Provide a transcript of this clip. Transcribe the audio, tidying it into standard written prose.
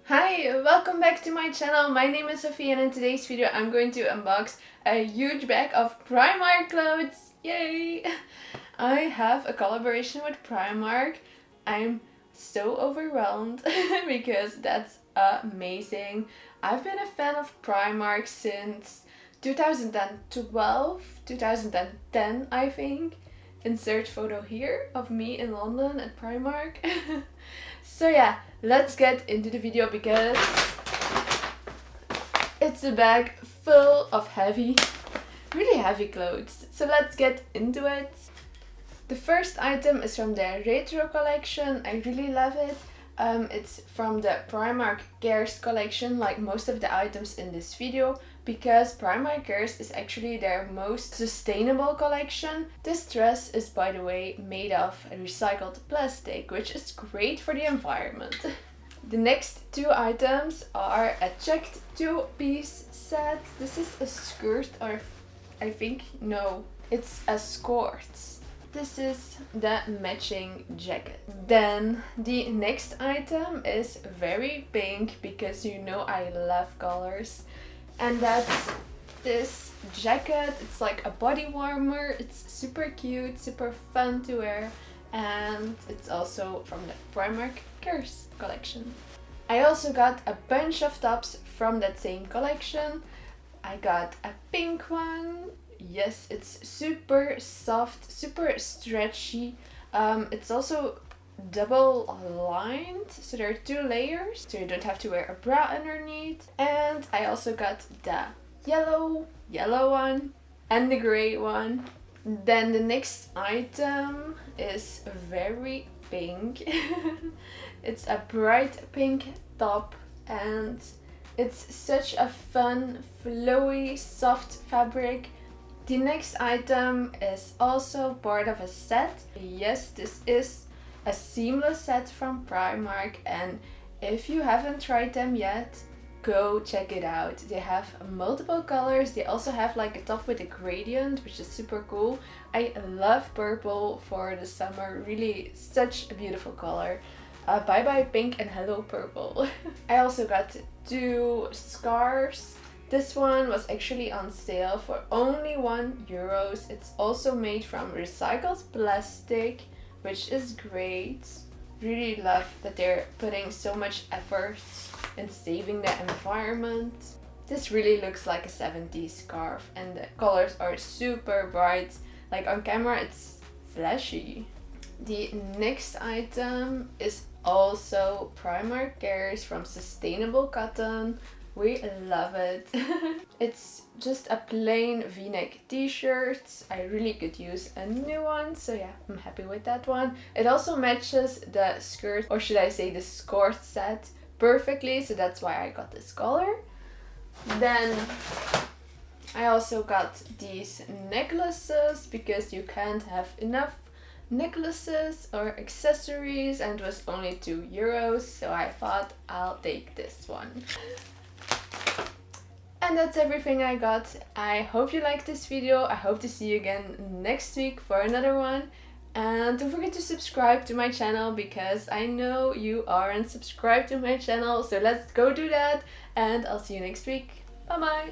Hi, welcome back to my channel. My name is Sofie and in today's video I'm going to unbox a huge bag of Primark clothes. Yay! I have a collaboration with Primark. I'm so overwhelmed because that's amazing. I've been a fan of Primark since 2012, 2010 I think. Insert photo here of me in London at Primark. So yeah, let's get into the video because it's a bag full of really heavy clothes. So let's get into it. The first item is from the retro collection. I really love it. It's from the Primark Cares collection, like most of the items in this video, because Primark Cares is actually their most sustainable collection. This dress is, by the way, made of recycled plastic, which is great for the environment. The next two items are a checked two-piece set. This is a skirt, or I think, no, it's a skirt. This is the matching jacket. Then the next item is very pink because you know I love colors. And that's this jacket. It's like a body warmer. It's super cute, super fun to wear. And it's also from the Primark Cares collection. I also got a bunch of tops from that same collection. I got a pink one. Yes, it's super soft, super stretchy. It's also double lined, so there are two layers, so you don't have to wear a bra underneath. And I also got the yellow one and the gray one. Then the next item is very pink. It's a bright pink top and it's such a fun, flowy, soft fabric. The next item is also part of a set. Yes, this is a seamless set from Primark, and if you haven't tried them yet, go check it out. They have multiple colors. They also have like a top with a gradient, which is super cool. I love purple for the summer. Really such a beautiful color. Bye bye pink and hello purple. I also got two scarves. This one was actually on sale for only €1. It's also made from recycled plastic, which is great. Really love that they're putting so much effort in saving the environment. This really looks like a 70s scarf and the colors are super bright. Like on camera it's flashy. The next item is also Primark Cares from Sustainable Cotton. We love it. It's just a plain v-neck t-shirt. I really could use a new one, so yeah, I'm happy with that one. It also matches the skirt, or should I say the skirt set, perfectly, so that's why I got this color. Then I also got these necklaces because you can't have enough necklaces or accessories, and it was only €2, so I thought I'll take this one. And that's everything I got. I hope you liked this video. I hope to see you again next week for another one. And don't forget to subscribe to my channel because I know you aren't subscribed to my channel. So let's go do that. And I'll see you next week. Bye bye.